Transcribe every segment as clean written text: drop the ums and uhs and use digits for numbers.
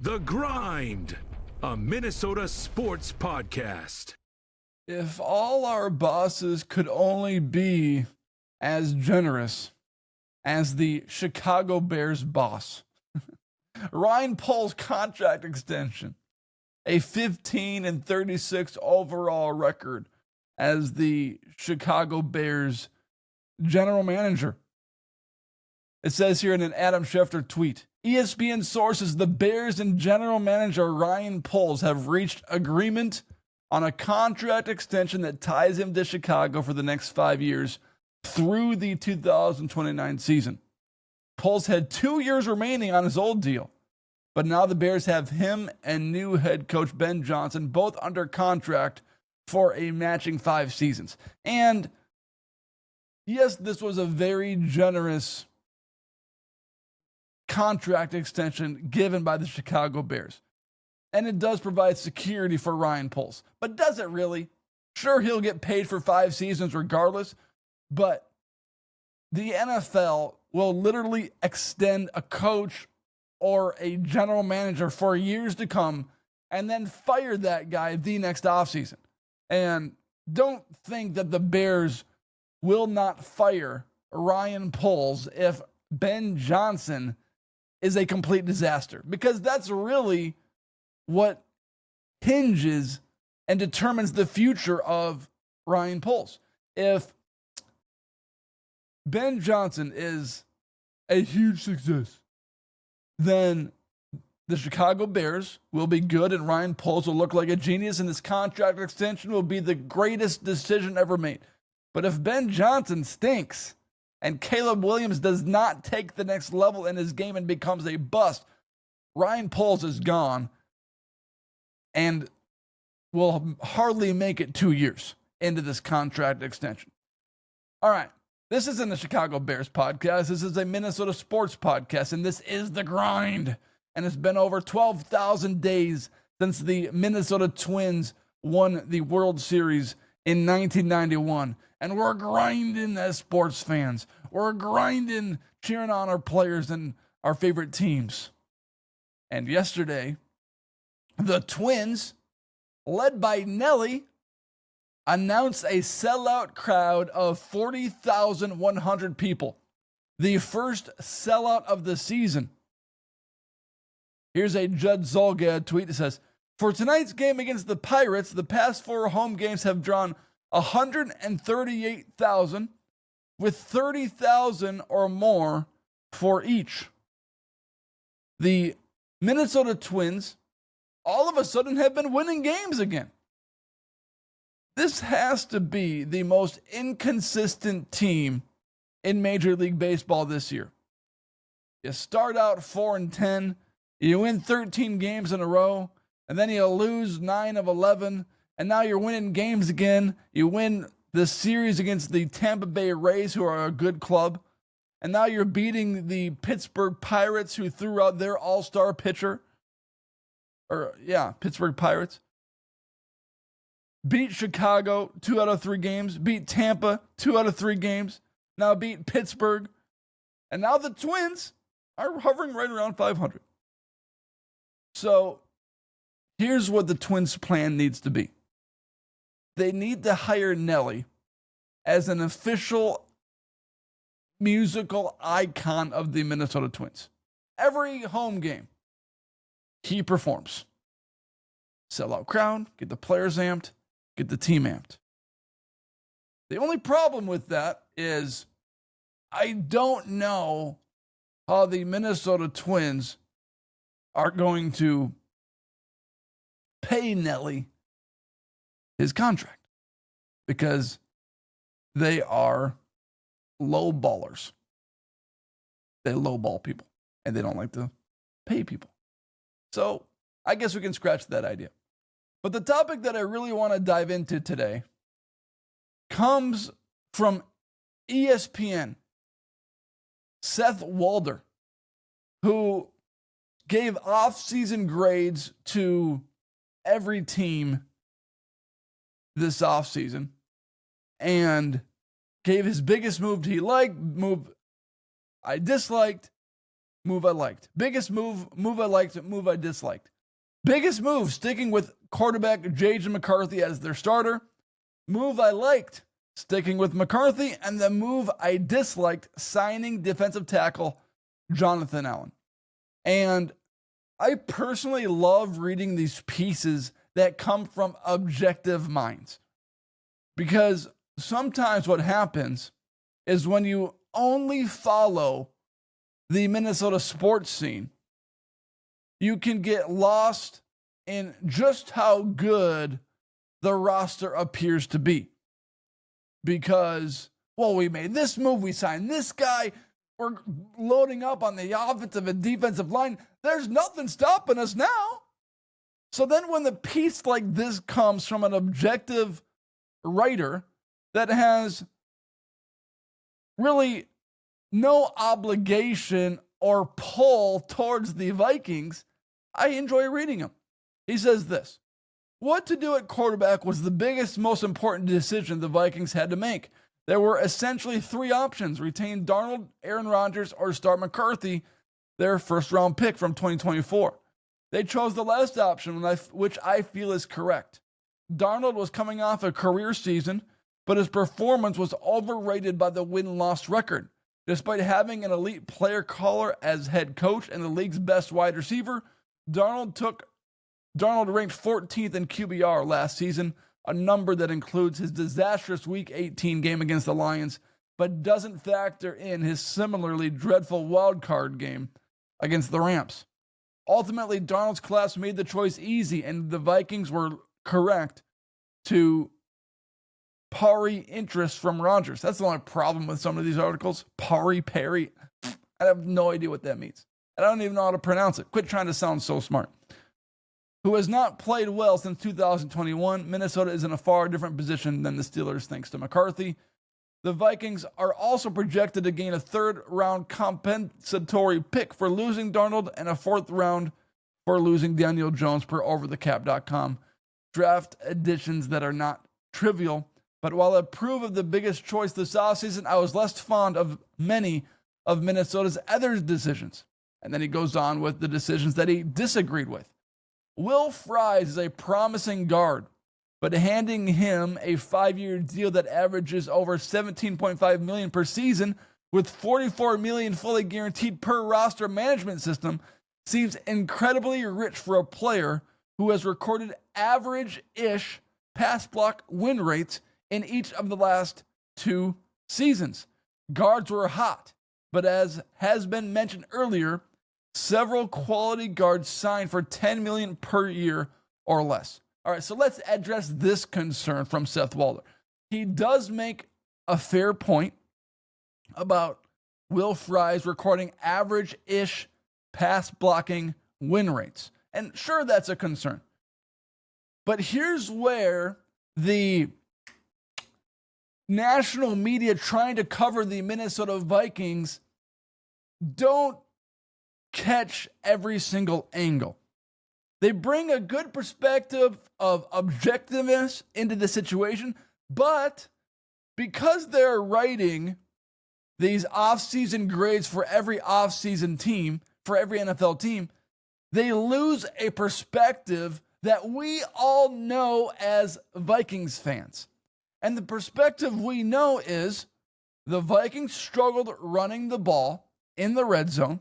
The Grind, a Minnesota sports podcast. If all our bosses could only be as generous as the Chicago Bears boss. Ryan Poles' contract extension, a 15-36 overall record as the Chicago Bears general manager. It says here in an Adam Schefter tweet, ESPN sources the Bears and general manager Ryan Poles have reached agreement on a contract extension that ties him to Chicago for the next 5 years through the 2029 season. Poles had 2 years remaining on his old deal, but now the Bears have him and new head coach Ben Johnson both under contract for a matching 5 seasons. And yes, this was a very generous contract extension given by the Chicago Bears. And it does provide security for Ryan Poles. But does it really? Sure, he'll get paid for 5 seasons regardless, but the NFL will literally extend a coach or a general manager for years to come and then fire that guy the next offseason. And don't think that the Bears will not fire Ryan Poles if Ben Johnson is a complete disaster, because that's really what hinges and determines the future of Ryan Poles. If Ben Johnson is a huge success, then the Chicago Bears will be good and Ryan Poles will look like a genius and this contract extension will be the greatest decision ever made. But if Ben Johnson stinks and Caleb Williams does not take the next level in his game and becomes a bust, Ryan Poles is gone and will hardly make it 2 years into this contract extension. All right, this isn't a Chicago Bears podcast. This is a Minnesota sports podcast, and this is The Grind. And it's been over 12,000 days since the Minnesota Twins won the World Series in 1991. And we're grinding as sports fans. We're grinding, cheering on our players and our favorite teams. And yesterday, the Twins, led by Nelly, announced a sellout crowd of 40,100 people. The first sellout of the season. Here's a Judd Zolgad tweet that says, for tonight's game against the Pirates, the past 4 home games have drawn 138,000, with 30,000 or more for each. The Minnesota Twins all of a sudden have been winning games again. This has to be the most inconsistent team in Major League Baseball this year. You start out 4-10, you win 13 games in a row, and then you lose 9 of 11, and now you're winning games again. You win the series against the Tampa Bay Rays, who are a good club. And now you're beating the Pittsburgh Pirates, who threw out their all-star pitcher. Pittsburgh Pirates. Beat Chicago 2 out of 3 games. Beat Tampa 2 out of 3 games. Now beat Pittsburgh. And now the Twins are hovering right around 500. So here's what the Twins' plan needs to be. They need to hire Nelly as an official musical icon of the Minnesota Twins. Every home game, he performs. Sellout crowd, get the players amped, get the team amped. The only problem with that is I don't know how the Minnesota Twins are going to pay Nelly his contract, because they are low ballers. They lowball people and they don't like to pay people. So I guess we can scratch that idea. But the topic that I really want to dive into today comes from ESPN. Seth Walder, who gave off-season grades to every team this offseason and gave his biggest move he liked, move I disliked, move I liked. Biggest move I liked, move I disliked. Biggest move, sticking with quarterback J.J. McCarthy as their starter. Move I liked, sticking with McCarthy. And the move I disliked, signing defensive tackle Jonathan Allen. And I personally love reading these pieces that come from objective minds. Because sometimes what happens is when you only follow the Minnesota sports scene, you can get lost in just how good the roster appears to be. Because, well, we made this move, we signed this guy, we're loading up on the offensive and defensive line. There's nothing stopping us now. So then when the piece like this comes from an objective writer that has really no obligation or pull towards the Vikings, I enjoy reading him. He says this: what to do at quarterback was the biggest, most important decision the Vikings had to make. There were essentially three options: retain Darnold, Aaron Rodgers, or start McCarthy, their first-round pick from 2024. They chose the last option, which I feel is correct. Darnold was coming off a career season, but his performance was overrated by the win-loss record. Despite having an elite player caller as head coach and the league's best wide receiver, Darnold ranked 14th in QBR last season, a number that includes his disastrous Week 18 game against the Lions, but doesn't factor in his similarly dreadful wildcard game against the Rams. Ultimately, Darnold's class made the choice easy, and the Vikings were correct to parry interest from Rodgers. That's the only problem with some of these articles. Parry. I have no idea what that means. I don't even know how to pronounce it. Quit trying to sound so smart. Who has not played well since 2021. Minnesota is in a far different position than the Steelers thanks to McCarthy. The Vikings are also projected to gain a third-round compensatory pick for losing Darnold and a fourth round for losing Daniel Jones per overthecap.com. Draft additions that are not trivial. But while I approve of the biggest choice this offseason, I was less fond of many of Minnesota's other decisions. And then he goes on with the decisions that he disagreed with. Will Fries is a promising guard, but handing him a 5-year deal that averages over $17.5 million per season with $44 million fully guaranteed per roster management system seems incredibly rich for a player who has recorded average-ish pass block win rates in each of the last 2 seasons. Guards were hot, but as has been mentioned earlier, several quality guards signed for $10 million per year or less. All right, so let's address this concern from Seth Walder. He does make a fair point about Will Fries recording average-ish pass blocking win rates. And sure, that's a concern. But here's where the national media trying to cover the Minnesota Vikings don't catch every single angle. They bring a good perspective of objectiveness into the situation, but because they're writing these off-season grades for every off-season team, for every NFL team, they lose a perspective that we all know as Vikings fans. And the perspective we know is the Vikings struggled running the ball in the red zone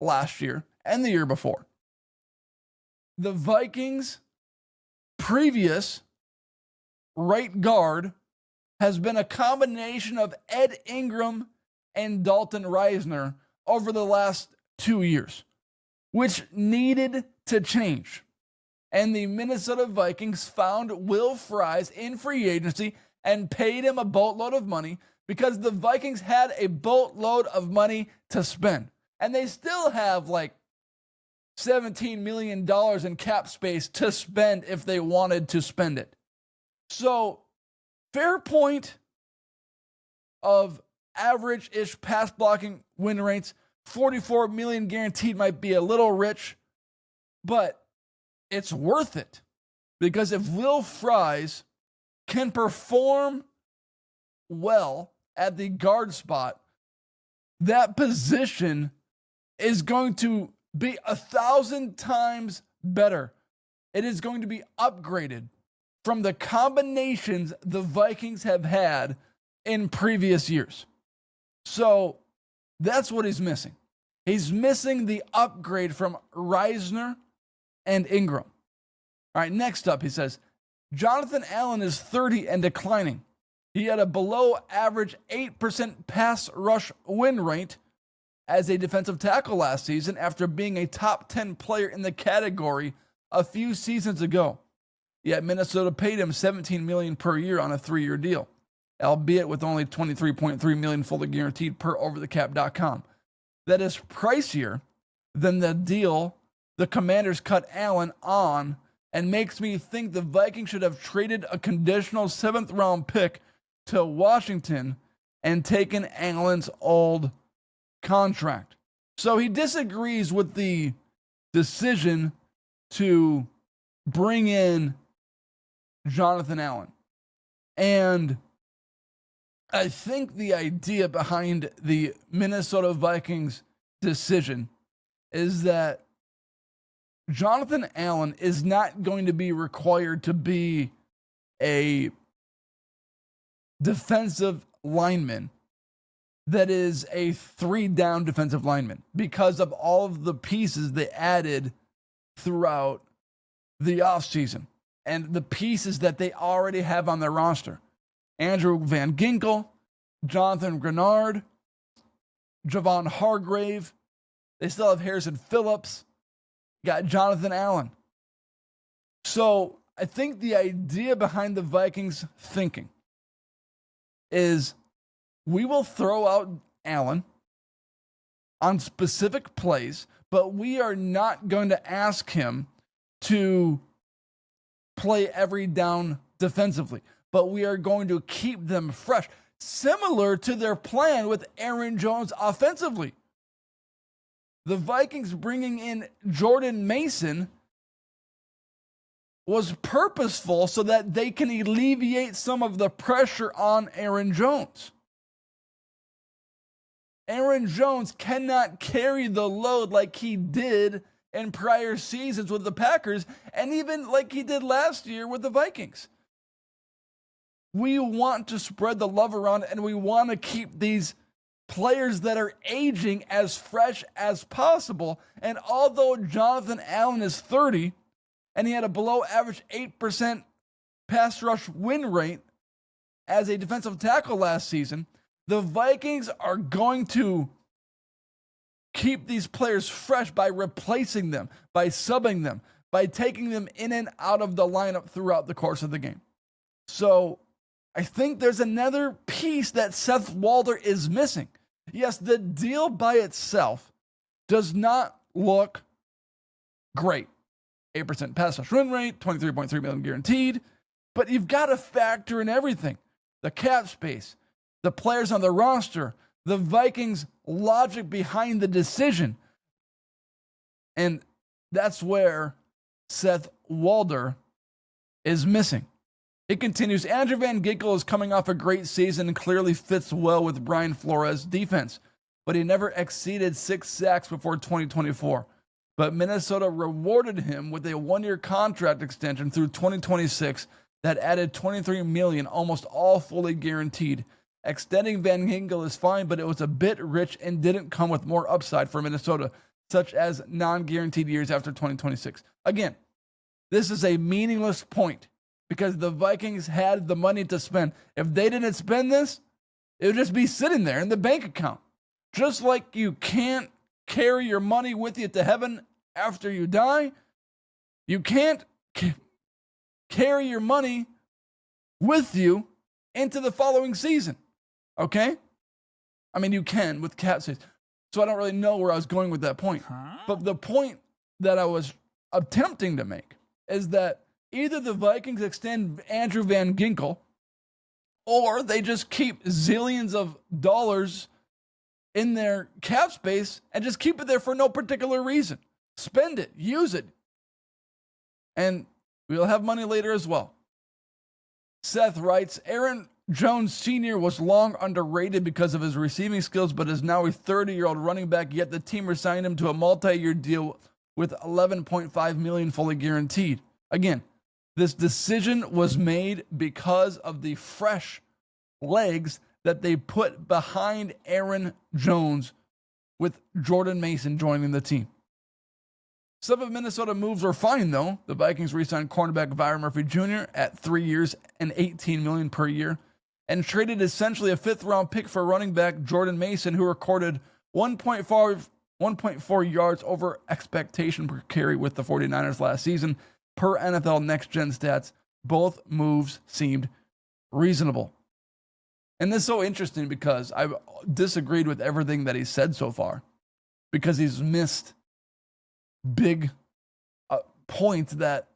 last year and the year before. The Vikings' previous right guard has been a combination of Ed Ingram and Dalton Reisner over the last 2 years, which needed to change. And the Minnesota Vikings found Will Fries in free agency and paid him a boatload of money because the Vikings had a boatload of money to spend. And they still have like $17 million in cap space to spend if they wanted to spend it. So, fair point of average-ish pass blocking win rates. $44 million guaranteed might be a little rich, but it's worth it. Because if Will Fries can perform well at the guard spot, that position is going to be 1,000 times better. It is going to be upgraded from the combinations the Vikings have had in previous years. So that's what he's missing. He's missing the upgrade from Reisner and Ingram. All right, next up, he says, Jonathan Allen is 30 and declining. He had a below average 8% pass rush win rate as a defensive tackle last season after being a top 10 player in the category a few seasons ago. Yet Minnesota paid him $17 million per year on a 3-year deal, albeit with only $23.3 million fully guaranteed per overthecap.com. That is pricier than the deal the Commanders cut Allen on, and makes me think the Vikings should have traded a conditional 7th round pick to Washington and taken Allen's old contract. So he disagrees with the decision to bring in Jonathan Allen. And I think the idea behind the Minnesota Vikings decision is that Jonathan Allen is not going to be required to be a defensive lineman that is a 3-down defensive lineman because of all of the pieces they added throughout the offseason and the pieces that they already have on their roster. Andrew Van Ginkel, Jonathan Grenard, Javon Hargrave. They still have Harrison Phillips. Got Jonathan Allen. So I think the idea behind the Vikings thinking is we will throw out Allen on specific plays, but we are not going to ask him to play every down defensively, but we are going to keep them fresh, similar to their plan with Aaron Jones offensively. The Vikings bringing in Jordan Mason was purposeful so that they can alleviate some of the pressure on Aaron Jones. Aaron Jones cannot carry the load like he did in prior seasons with the Packers, and even like he did last year with the Vikings. We want to spread the love around, and we want to keep these players that are aging as fresh as possible. And although Jonathan Allen is 30 and he had a below average 8% pass rush win rate as a defensive tackle last season, the Vikings are going to keep these players fresh by replacing them, by subbing them, by taking them in and out of the lineup throughout the course of the game. So I think there's another piece that Seth Walder is missing. Yes, the deal by itself does not look great. 8% pass rush win rate, $23.3 million guaranteed, but you've got to factor in everything. The cap space, the players on the roster, the Vikings' logic behind the decision. And that's where Seth Walder is missing. It continues, Andrew Van Ginkel is coming off a great season and clearly fits well with Brian Flores' defense, but he never exceeded 6 sacks before 2024. But Minnesota rewarded him with a 1-year contract extension through 2026 that added $23 million, almost all fully guaranteed. Extending Van Ginkel is fine, but it was a bit rich and didn't come with more upside for Minnesota, such as non-guaranteed years after 2026. Again, this is a meaningless point, because the Vikings had the money to spend. If they didn't spend this, it would just be sitting there in the bank account. Just like you can't carry your money with you to heaven after you die, you can't carry your money with you into the following season. Okay? I mean, you can with cap space. So I don't really know where I was going with that point. But the point that I was attempting to make is that either the Vikings extend Andrew Van Ginkel, or they just keep zillions of dollars in their cap space and just keep it there for no particular reason. Spend it, use it, and we'll have money later as well. Seth writes, Aaron Jones Sr. was long underrated because of his receiving skills, but is now a 30-year-old running back, yet the team resigned him to a multi-year deal with $11.5 million fully guaranteed. Again, this decision was made because of the fresh legs that they put behind Aaron Jones with Jordan Mason joining the team. Some of Minnesota moves were fine, though. The Vikings re-signed cornerback Byron Murphy Jr. at 3 years and $18 million per year, and traded essentially a fifth-round pick for running back Jordan Mason, who recorded 1.4 yards over expectation per carry with the 49ers last season, per NFL Next Gen stats. Both moves seemed reasonable. And this is so interesting because I've disagreed with everything that he said so far, because he's missed big points that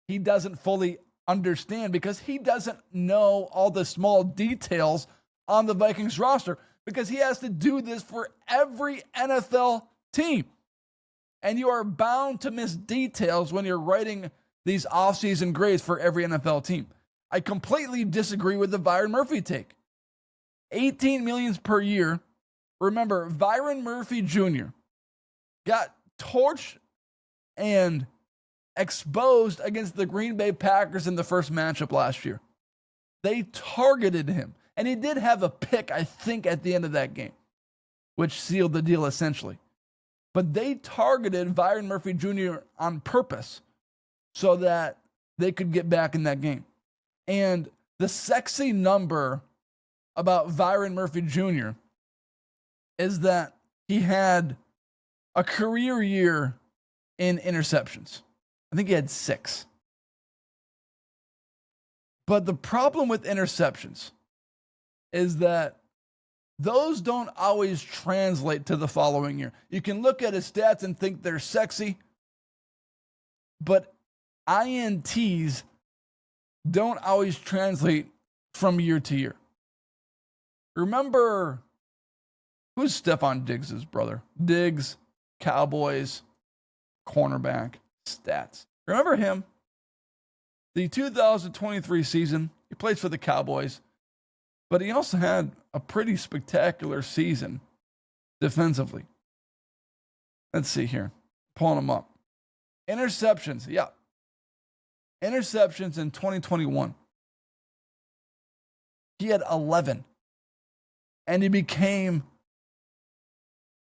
he doesn't fully understand, because he doesn't know all the small details on the Vikings roster, because he has to do this for every NFL team. And you are bound to miss details when you're writing these offseason grades for every NFL team. I completely disagree with the Byron Murphy take. $18 million per year. Remember, Byron Murphy Jr. got torched and exposed against the Green Bay Packers in the first matchup last year. They targeted him, and he did have a pick, I think, at the end of that game, which sealed the deal essentially. But they targeted Byron Murphy Jr. on purpose so that they could get back in that game. And the sexy number about Byron Murphy Jr. is that he had a career year in interceptions. I think he had 6. But the problem with interceptions is that those don't always translate to the following year. You can look at his stats and think they're sexy, but INTs don't always translate from year to year. Remember, who's Stephon Diggs' brother? Diggs, Cowboys, cornerback, stats. Remember him? The 2023 season, he plays for the Cowboys, but he also had a pretty spectacular season defensively. Let's see here. Pulling him up. Interceptions, yeah. Interceptions in 2021. He had 11. And he became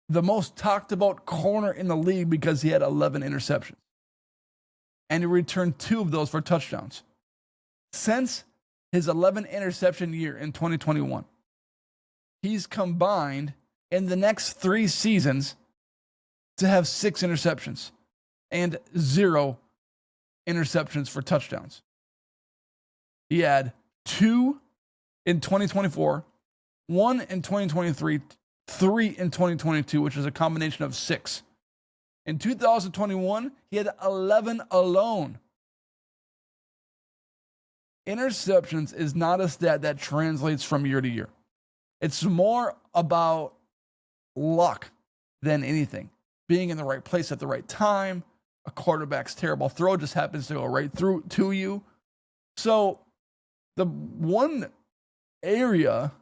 the most talked about corner in the league because he had 11 interceptions. And he returned 2 of those for touchdowns. Since his 11 interception year in 2021, he's combined in the next 3 seasons to have 6 interceptions and 0 interceptions for touchdowns. He had 2 in 2024, 1 in 2023, 3 in 2022, which is a combination of 6. In 2021, he had 11 alone. Interceptions is not a stat that translates from year to year. It's more about luck than anything. Being in the right place at the right time. A quarterback's terrible throw just happens to go right through to you. So the one area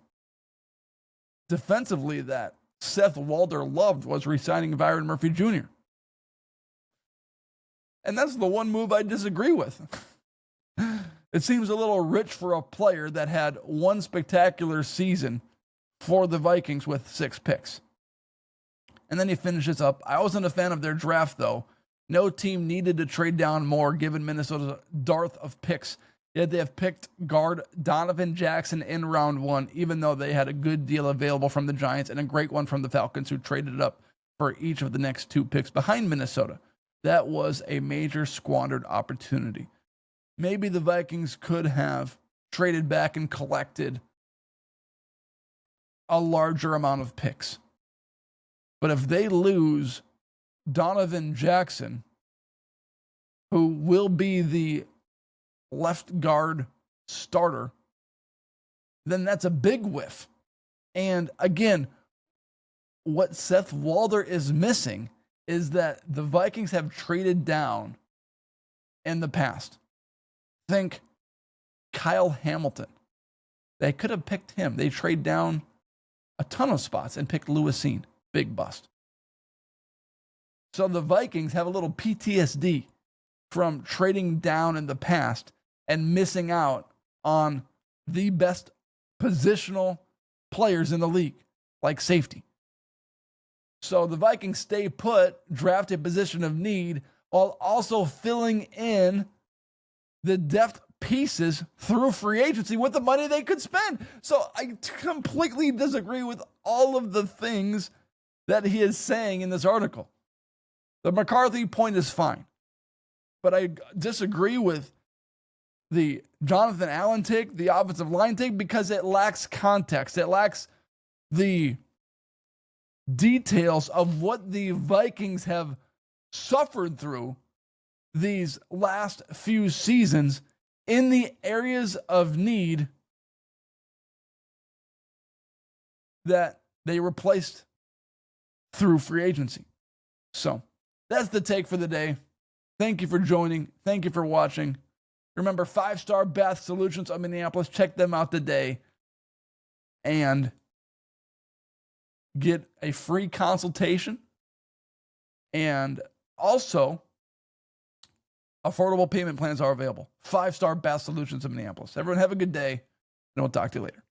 defensively that Seth Walder loved was re-signing Byron Murphy Jr. And that's the one move I disagree with. It seems a little rich for a player that had one spectacular season for the Vikings with 6 picks. And then he finishes up. I wasn't a fan of their draft, though. No team needed to trade down more given Minnesota's dearth of picks. Yet they have picked guard Donovan Jackson in round 1, even though they had a good deal available from the Giants and a great one from the Falcons, who traded it up for each of the next 2 picks behind Minnesota. That was a major squandered opportunity. Maybe the Vikings could have traded back and collected a larger amount of picks. But if they lose Donovan Jackson, who will be the left guard starter, then that's a big whiff. And again, what Seth Walder is missing is that the Vikings have traded down in the past. Think Kyle Hamilton. They could have picked him. They trade down a ton of spots and picked Lewisine. Big bust. So the Vikings have a little PTSD from trading down in the past and missing out on the best positional players in the league, like safety. So the Vikings stay put, draft a position of need, while also filling in the depth pieces through free agency with the money they could spend. So I completely disagree with all of the things that he is saying in this article. The McCarthy point is fine, but I disagree with the Jonathan Allen take, the offensive line take, because it lacks context. It lacks the details of what the Vikings have suffered through these last few seasons in the areas of need that they replaced through free agency. So that's the take for the day. Thank you for joining. Thank you for watching. Remember, 5-Star Bath Solutions of Minneapolis. Check them out today and get a free consultation. And also, affordable payment plans are available. 5-Star Bath Solutions of Minneapolis. Everyone have a good day, and we'll talk to you later.